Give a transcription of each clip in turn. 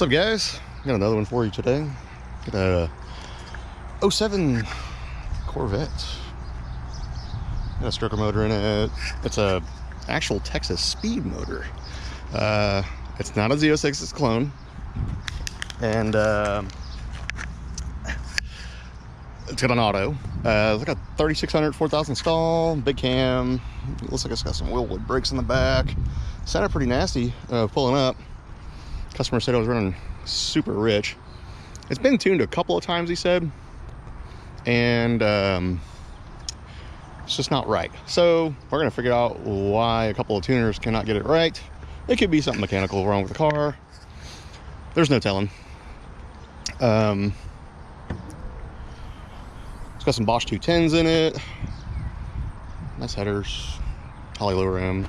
What's up, guys? Got another one for you today. Got a 07 Corvette. Got a stroker motor in it. It's a actual Texas speed motor. It's not a Z06, it's a clone. And it's got an auto. It's got 3600, 4000 stall, big cam. It looks like it's got some wheelwood brakes in the back. Sounded pretty nasty pulling up. Customer said I was running super rich. It's been tuned a couple of times, he said, and it's just not right. So we're gonna figure out why a couple of tuners cannot get it right. It could be something mechanical wrong with the car. There's no telling. It's got some Bosch 210s in it. Nice headers. Poly lower rim.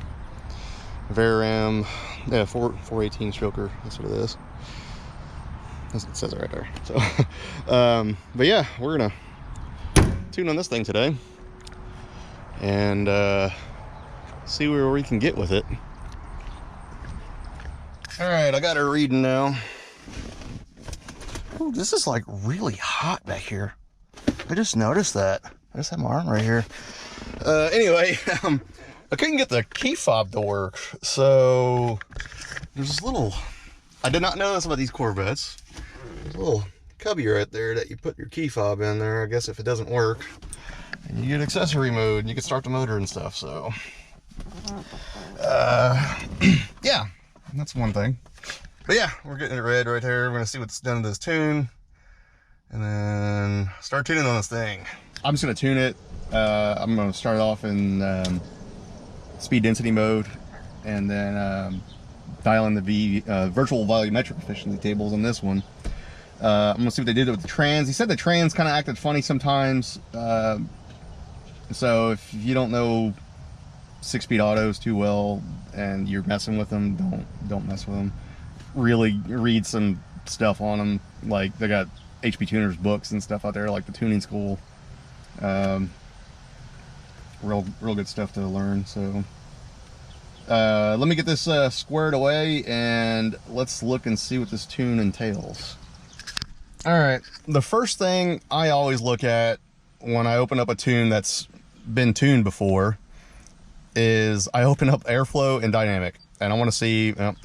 Veram. Yeah, 418 stroker. That's what it is. It says it right there. So, but yeah, we're gonna tune on this thing today and see where we can get with it. All right, I got her reading now. Ooh, this is like really hot back here. I just noticed that. I just have my arm right here. Anyway, I couldn't get the key fob to work, so there's this little, I did not know this about these Corvettes. There's a little cubby right there that you put your key fob in there, I guess, if it doesn't work. And you get accessory mode, and you can start the motor and stuff, so. Yeah, that's one thing. But yeah, we're getting it red right here. We're gonna see what's done to this tune, and then start tuning on this thing. I'm just gonna tune it. I'm gonna start off in speed density mode, and then dial in the virtual volumetric efficiency tables on this one. I'm gonna see what they did with the trans. He said the trans kind of acted funny sometimes. So if you don't know 6-speed autos too well and you're messing with them, don't mess with them. Really read some stuff on them. Like, they got HP tuners books and stuff out there, like the tuning school. Real good stuff to learn. So let me get this squared away, and let's look and see what this tune entails. All right, the first thing I always look at when I open up a tune that's been tuned before is I open up airflow and dynamic, and I want to see, oh,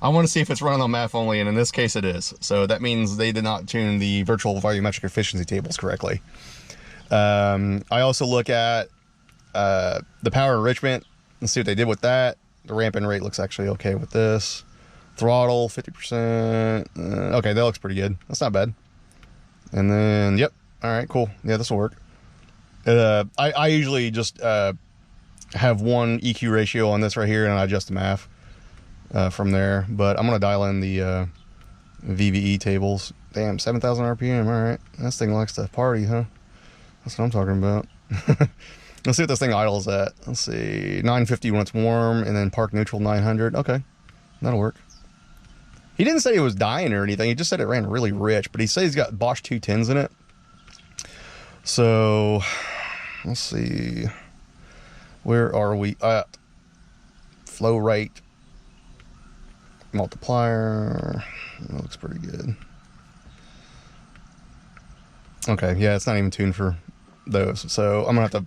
I want to see if it's running on MAF only, and in this case it is. So that means they did not tune the virtual volumetric efficiency tables correctly. I also look at the power enrichment and see what they did with that. The ramping rate looks actually okay with this. Throttle 50%. Okay, that looks pretty good. That's not bad. And then, yep. All right, cool. Yeah, this will work. I usually just have one EQ ratio on this right here, and I adjust the MAF from there. But I'm gonna dial in the VVE tables. Damn, 7,000 RPM. All right, this thing likes to party, huh? That's what I'm talking about. Let's see what this thing idles at. Let's see, 950 when it's warm, and then park neutral 900. Okay, that'll work. He didn't say it was dying or anything. He just said it ran really rich, but he said he's got Bosch 210s in it. So let's see, where are we at? Flow rate, multiplier. That looks pretty good. Okay, yeah, it's not even tuned for those, so I'm gonna have to,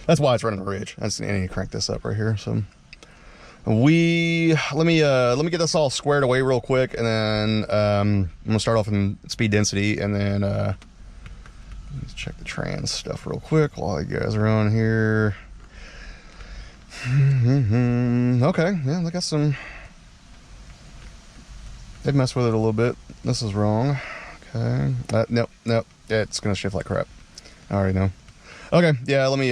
that's why it's running rich. I need to crank this up right here. So let me get this all squared away real quick, and then I'm gonna start off in speed density, and then let's check the trans stuff real quick while you guys are on here. Okay, yeah, they got some, they've messed with it a little bit. This is wrong. Okay, nope, it's gonna shift like crap. I already know. Okay, yeah, let me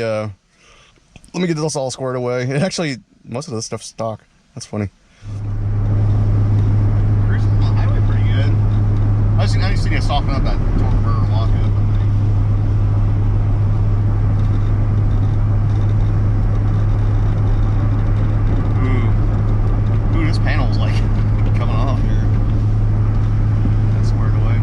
get this all squared away. It actually, most of this stuff's stock. That's funny. Cruising on the highway pretty good. I just need to soften up that torque per lockup. Ooh, this panel's like coming off here. That's squared away.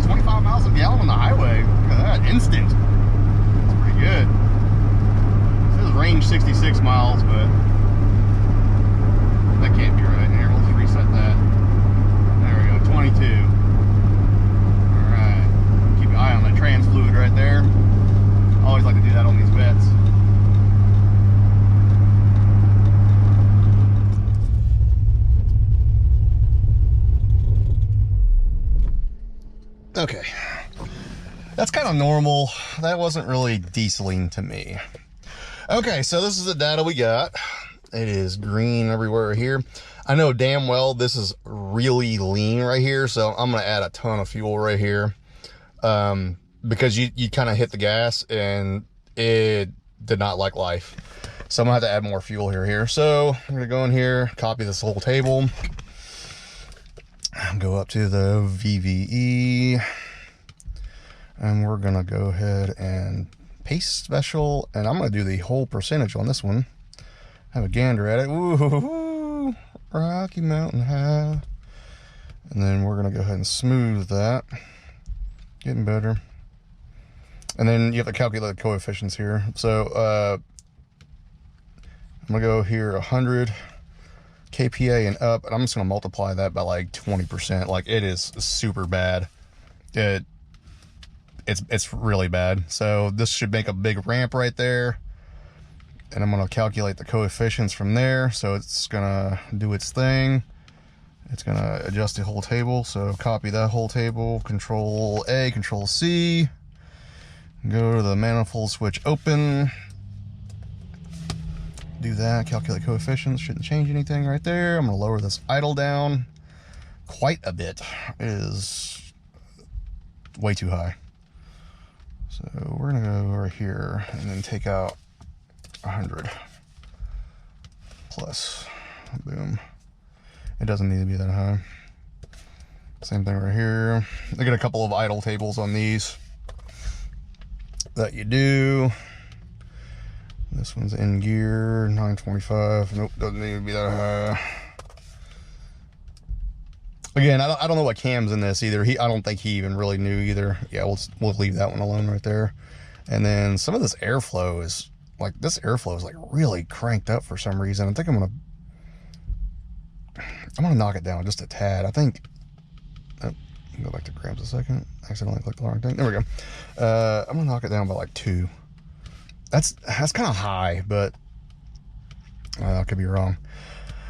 25 miles a gallon on the highway. Look at that, instant. That's pretty good. It says range miles, but that can't be right. Here, we'll just reset that. There we go, 22. Alright. Keep your eye on the trans fluid right there. I always like to do that on these Vettes. Okay. That's kind of normal. That wasn't really dieseling to me. Okay, so this is the data we got. It is green everywhere here. I know damn well this is really lean right here, so I'm gonna add a ton of fuel right here. Because you kind of hit the gas and it did not like life. So I'm gonna have to add more fuel here. So I'm gonna go in here, copy this whole table, go up to the VVE, and we're gonna go ahead and paste special, and I'm gonna do the whole percentage on this one. Have a gander at it. Ooh, Rocky Mountain High. And then we're gonna go ahead and smooth that. Getting better. And then you have to calculate the coefficients here. So I'm gonna go here 100 kPa and up, and I'm just gonna multiply that by like 20%. Like, it is super bad. It's really bad. So this should make a big ramp right there, and I'm gonna calculate the coefficients from there. So it's gonna do its thing. It's gonna adjust the whole table. So copy that whole table, Control A, Control C, go to the manifold switch open, do that, calculate coefficients. Shouldn't change anything right there. I'm gonna lower this idle down quite a bit. It is way too high. So we're gonna go over here and then take out 100 plus, boom. It doesn't need to be that high. Same thing right here. I got a couple of idle tables on these that you do. This one's in gear, 925. Nope, doesn't need to be that high. Again, I don't know what cam's in this either. I don't think he even really knew either. Yeah, we'll leave that one alone right there. And then some of this airflow is like, really cranked up for some reason. I think I'm gonna knock it down just a tad. I think, oh, go back to grams a second. Accidentally clicked the wrong thing. There we go. I'm gonna knock it down by like 2. That's kind of high, but I could be wrong.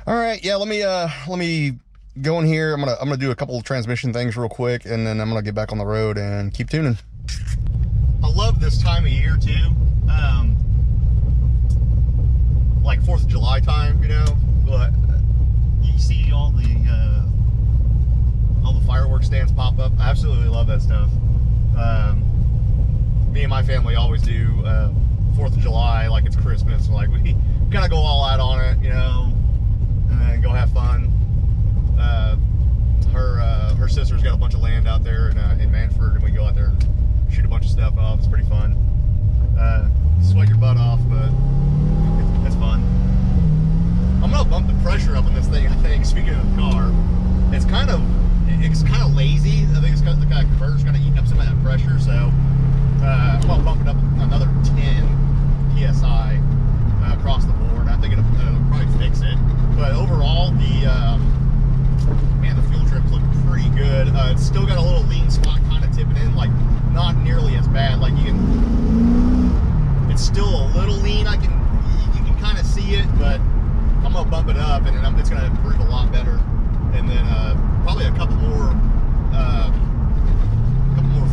All right, yeah. Let me go in here. I'm gonna do a couple of transmission things real quick, and then I'm gonna get back on the road and keep tuning. I love this time of year too. Like 4th of July time, you know. But you see all the fireworks stands pop up. I absolutely love that stuff. Me and my family always do 4th of July like it's Christmas. Like, we kind of go all out on it, you know, and then go have fun. Her sister's got a bunch of land out there in Manford, and we go out there and shoot a bunch of stuff off. It's pretty fun. Sweat your butt off, but it's fun. I'm gonna bump the pressure up in this thing, I think. Speaking of the car, it's kind of lazy. I think it's got the converter's kind of eating up some of that pressure, so I'm gonna bump it up another 10 psi across the board. I think it'll probably fix it. But overall, the fuel trips look pretty good. It's still got a little lean spot kind of tipping in, like not nearly as bad. Like it's still a little lean. You can kind of see it, but I'm gonna bump it up, and then it's gonna improve a lot better. And then probably a couple more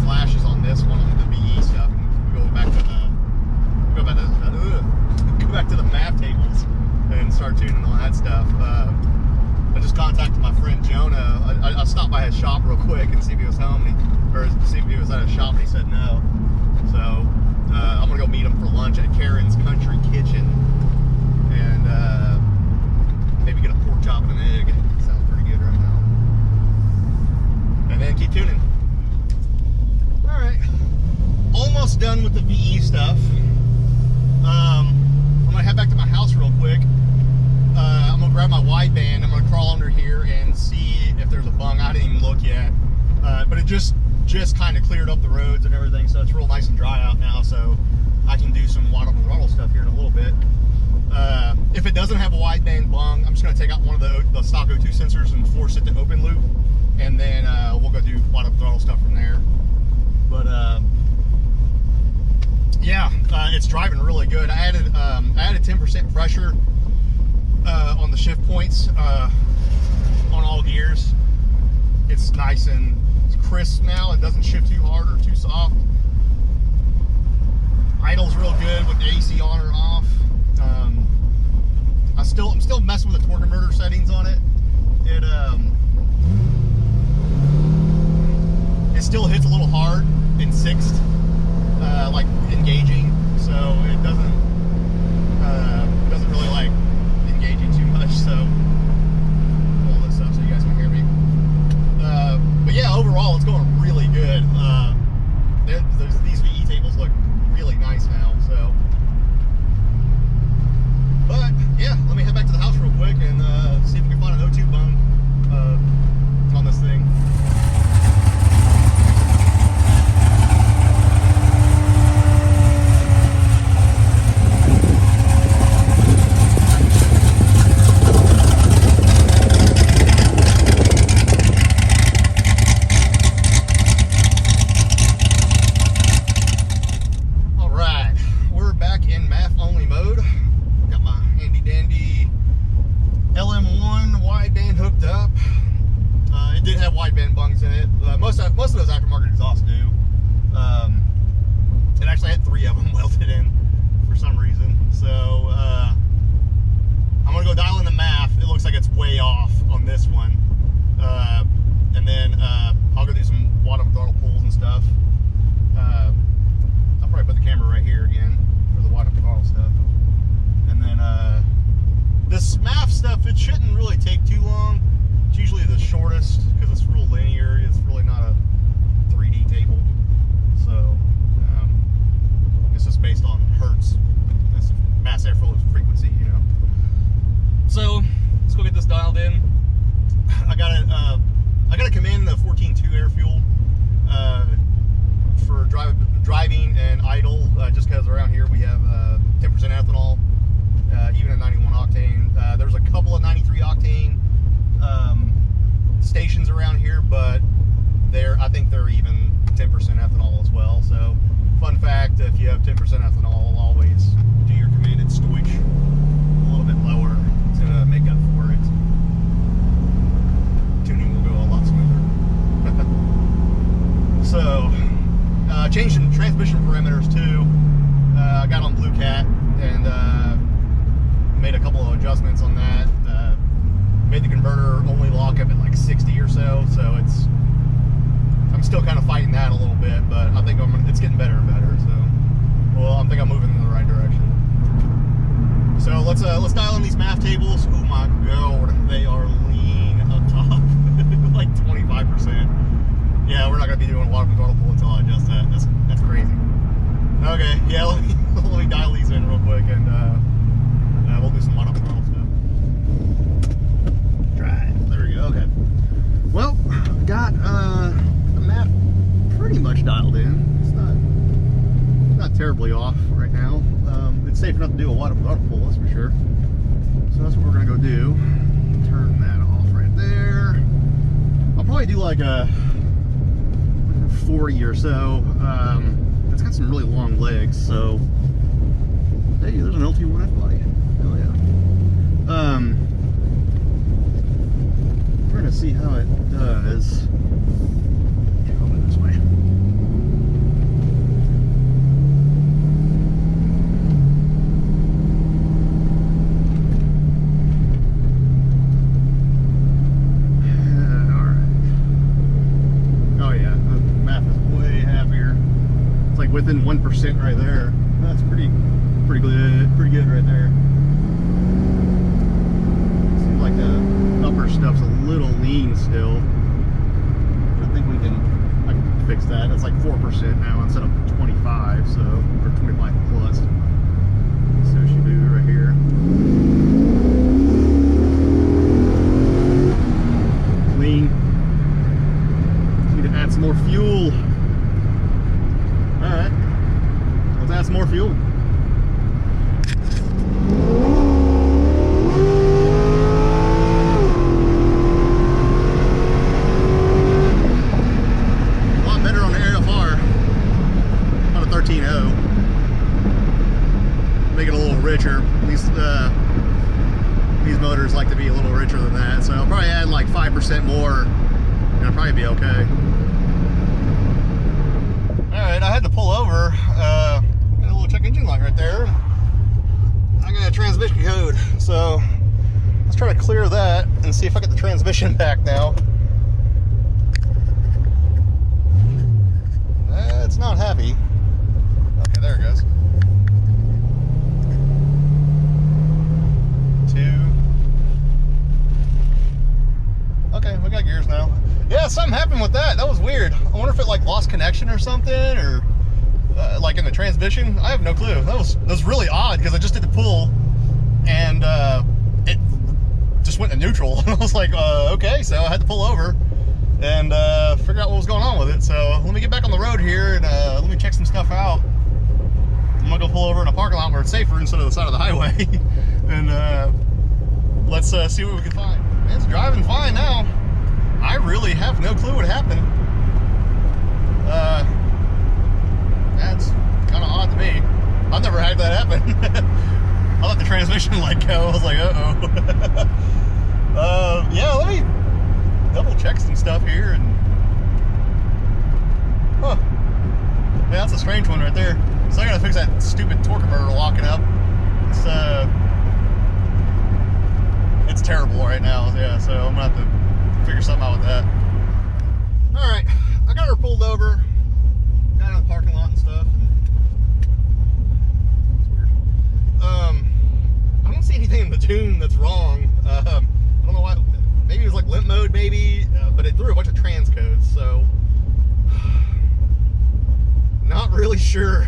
flashes on this one on the VE stuff. And go back to the map tables and start tuning on that stuff. I just contacted my friend Jonah. I stopped by his shop real quick and see if he was home, or see if he was at his shop, and he said no. So I'm gonna go meet him for lunch at Karen's Country Kitchen, and maybe get a pork chop and an egg. Sounds pretty good right now. And then keep tuning. All right, almost done with the VE stuff. I'm gonna head back to my house real quick. I'm gonna grab my wideband. I'm gonna crawl under here and see if there's a bung. I didn't even look yet, but it just kind of cleared up the roads and everything, so it's real nice and dry out now. So I can do some waddle stuff here in a little bit. If it doesn't have a wideband bung, I'm just going to take out one of the stock O2 sensors and force it to open loop, and then we'll go do wide open throttle stuff from there. But yeah, it's driving really good. I added 10% pressure on the shift points on all gears. It's nice and crisp now. It doesn't shift too hard or too soft. Idle's real good with the AC on or off. I'm still messing with the torque converter settings on it. It still hits a little hard in sixth, like engaging. So it doesn't really like engaging too much. So pull this up so you guys can hear me. But yeah, overall it's going really good. These VE tables look really nice now. So. But yeah, let me head back to the house real quick and see if we can find an O2 bung on this thing. All right, we're back in math only mode. LM1 wideband hooked up. It did have wideband bungs in it. Most of those aftermarket exhausts do. It actually had 3 of them welded in for some reason. So I'm gonna go dial in the math. It looks like it's way off on this one. And then I'll go do some wide open throttle pulls and stuff. I'll probably put the camera right here again for the wide open throttle stuff. And then this MAF stuff, it shouldn't really take too long. It's usually the shortest because it's real linear. It's really not a 3D table. So it's just based on hertz. That's mass airflow frequency, you know. So let's go get this dialed in. I gotta come in the 14.2 air fuel for driving and idle, just because around here we have 10% ethanol. Even a 91 octane. There's a couple of 93 octane stations around here, but I think they're even 10% ethanol as well. So, fun fact: if you have 10% ethanol, always do your commanded stowage a little bit lower to make up for it. Tuning will go a lot smoother. So, changing transmission parameters too. I got on Blue Cat and made a couple of adjustments on that. Made the converter only lock up at like 60 or so. So I'm still kind of fighting that a little bit, but I think it's getting better and better. So, well, I think I'm moving in the right direction. So let's dial in these MAF tables. Oh my god, they are lean up top, like 25%. Yeah, we're not gonna be doing water throttle pull until I adjust that. That's crazy. Okay, yeah, let me dial these in real quick and we'll do some wide open throttle stuff. Drive. There we go. Okay. Well, got the map pretty much dialed in. It's not terribly off right now. It's safe enough to do a wide open throttle pull, that's for sure. So that's what we're gonna go do. Turn that off right there. I'll probably do like a 40 or so. It's got some really long legs, so hey, there's an LT1F body. Hell yeah. We're gonna see how it does. Yeah, I'll move this way. Within 1% right there. That's pretty good right there. Seems like the upper stuff's a little lean still. I think I can fix that. It's like 4% now instead of 25, so or 25 plus. So she do right here. Lean. Need to add some more fuel. Alright, let's add some more fuel. motors like to be a little richer than that, so I'll probably add like 5% more, and it'll probably be okay. Alright, I had to pull over. Got a little check engine light right there. I got a transmission code, so let's try to clear that and see if I get the transmission back now. It's not happy. Okay, there it goes. 2. Okay, we got gears now. Yeah, something happened with that. That was weird. I wonder if it like lost connection or something, or like in the transmission. I have no clue. That was really odd because I just did the pull and it just went to neutral. I was like, okay, so I had to pull over and figure out what was going on with it. So let me get back on the road here and let me check some stuff out. I'm gonna go pull over in a parking lot where it's safer instead of the side of the highway. And let's see what we can find. It's driving fine now. I really have no clue what happened. That's kind of odd to me. I've never had that happen. I let the transmission light go. I was like, uh-oh. Yeah, let me double check some stuff here. And huh. Yeah, that's a strange one right there. So I gotta fix that stupid torque converter locking up. It's terrible right now. Yeah, so I'm gonna have to figure something out with that. Alright, I got her pulled over. Got in the parking lot and stuff. That's weird. I don't see anything in the tune that's wrong. I don't know why. Maybe it was like limp mode, maybe, but it threw a bunch of trans codes, so not really sure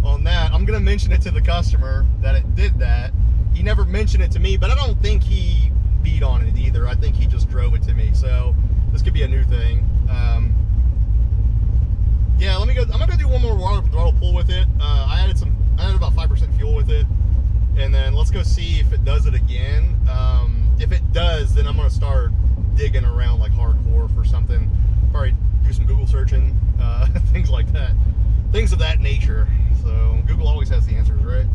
on that. I'm gonna mention it to the customer that it did that. He never mentioned it to me, but I don't think he beat on it either. I think he just drove it to me, so this could be a new thing. Yeah, let me go. I'm gonna do one more throttle pull with it. I added about 5% fuel with it, and then let's go see if it does it again. If it does, then I'm gonna start digging around like hardcore for something. Probably do some Google searching, things like that, things of that nature. So Google always has the answers, right?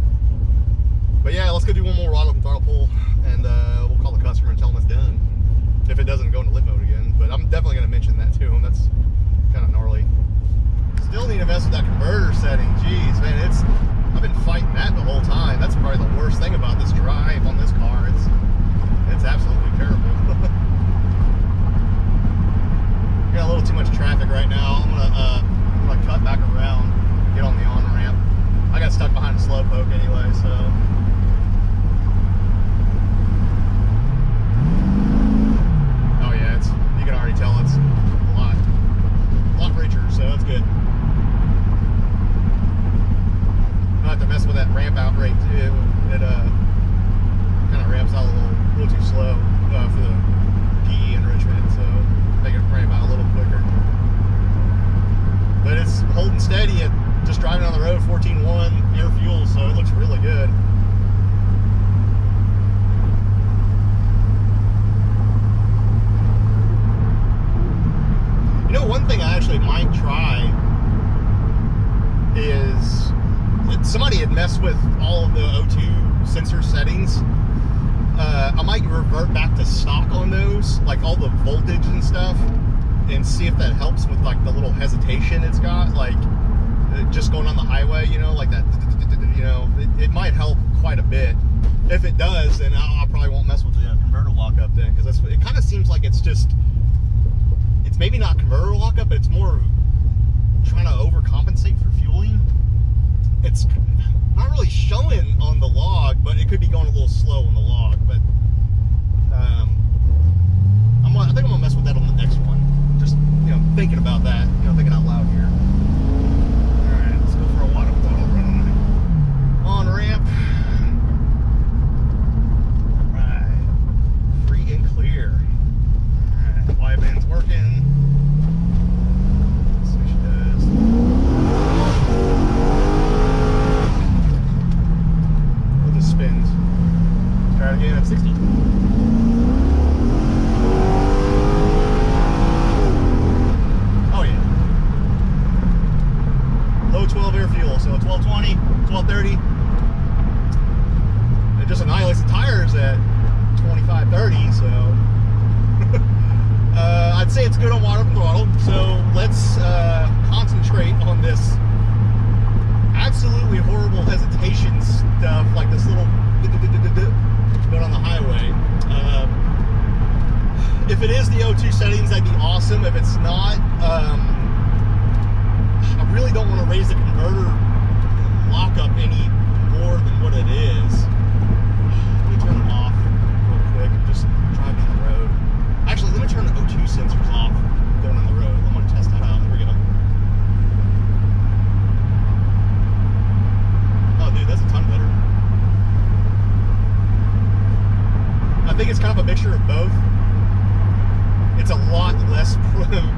But yeah, let's go do one more throttle pull, and we'll call the customer and tell them it's done. If it doesn't go into lit mode again, but I'm definitely gonna mention that to him. That's kind of gnarly. Still need to mess with that converter setting. Jeez, man, I've been fighting that the whole time. That's probably the worst thing about this drive on this car. It's absolutely terrible. Got a little too much traffic right now. I'm gonna cut back around, get on the on-ramp. I got stuck behind a slowpoke anyway, so. Oh yeah, you can already tell it's a lot richer, so that's good. I have to mess with that ramp out rate too. It kind of ramps out a little too slow for the PE enrichment, so make it ramp out a little quicker. But it's holding steady at just driving on the road, 14.1 air fuel, so it looks really good. You know, one thing I actually might try is, somebody had messed with all of the O2 sensor settings. I might revert back to stock on those, like all the voltage and stuff, and see if that helps with like the little hesitation it's got, like just going on the highway, you know, like that, you know, it might help quite a bit. If it does, then I probably won't mess with the converter lockup then, because it kind of seems like it's maybe not converter lockup, but it's more trying to overcompensate for fueling. It's not really showing on the log, but it could be going a little slow on the log. But I think I'm gonna mess with that on the next one. Just, you know, thinking about that, you know, thinking out loud here. All right, let's go for a water throttle run on ramp. All right, free and clear. All right, wideband's working. Let's see what she does. It just spins. Try it again at 60. Oh yeah. Low 12 air fuel, so 1220, 1230. It just annihilates the tires at it is the O2 settings, that'd be awesome. If it's not, I really don't want to raise the converter lockup any more than what it is. Let me turn it off real quick and just drive down the road. Actually, let me turn the O2 sensors off going on the road. I'm going to test that out. Here we go. Oh, dude, that's a ton better. I think it's kind of a mixture of both. It's a lot less predominant.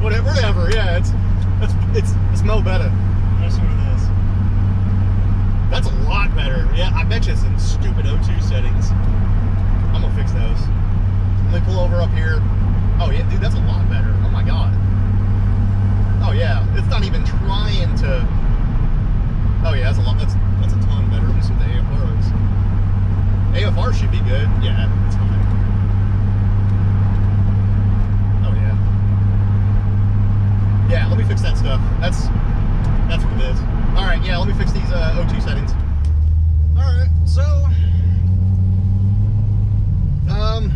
Whatever. Yeah, it's mo better. Let's see what it is. That's a lot better. Yeah, I bet you it's in stupid O2 settings. I'm gonna fix those. Let me pull over up here. Oh yeah, dude, that's a lot better. Oh my god. Oh yeah, it's not even trying to. Oh yeah, that's a lot. That's a ton better. Let me see what the AFR is. AFR should be good. Yeah, it's fine. Oh yeah. Yeah, let me fix that stuff. That's what it is. All right, yeah, let me fix these O2 settings. All right, so I'm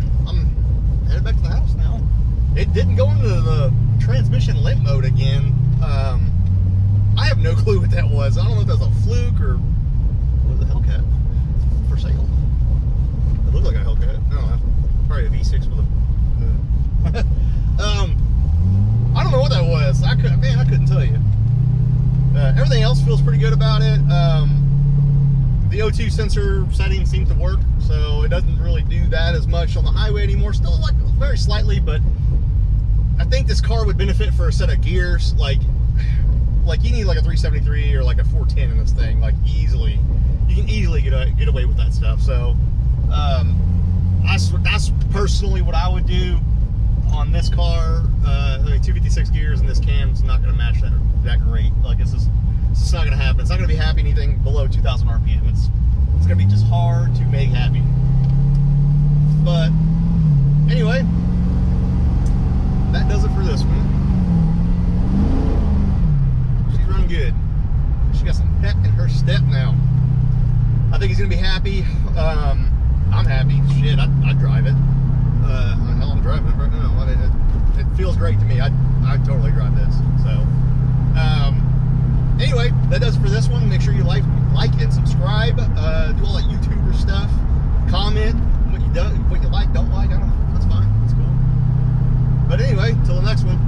headed back to the house now. It didn't go into the transmission limp mode again. I have no clue what that was. I don't know if that's a fluke or was it a Hellcat for sale. It looked like a Hellcat. I don't know. Probably a V6 with a. I don't know what that was. I couldn't tell you. Everything else feels pretty good about it. The O2 sensor setting seems to work, so it doesn't really do that as much on the highway anymore. Still, like very slightly, but I think this car would benefit for a set of gears. Like you need like a 373 or like a 410 in this thing, like easily. You can easily get away with that stuff. So that's personally what I would do on this car. 256 gears and this cam's not going to match that great. Like it's just not going to happen. It's not going to be happy anything below 2,000 RPM. It's going to be just hard to make happy. But anyway, that does it for this one. She's running good. She got some pep in her step now. I think he's going to be happy. I'm happy. Shit, I'd drive it. Hell, I'm driving it right now. It feels great to me. I'd totally drive this. So, anyway, that does it for this one. Make sure you like and subscribe. Do all that YouTuber stuff. Comment what you like, don't like. I don't know. That's fine. That's cool. But anyway, till the next one.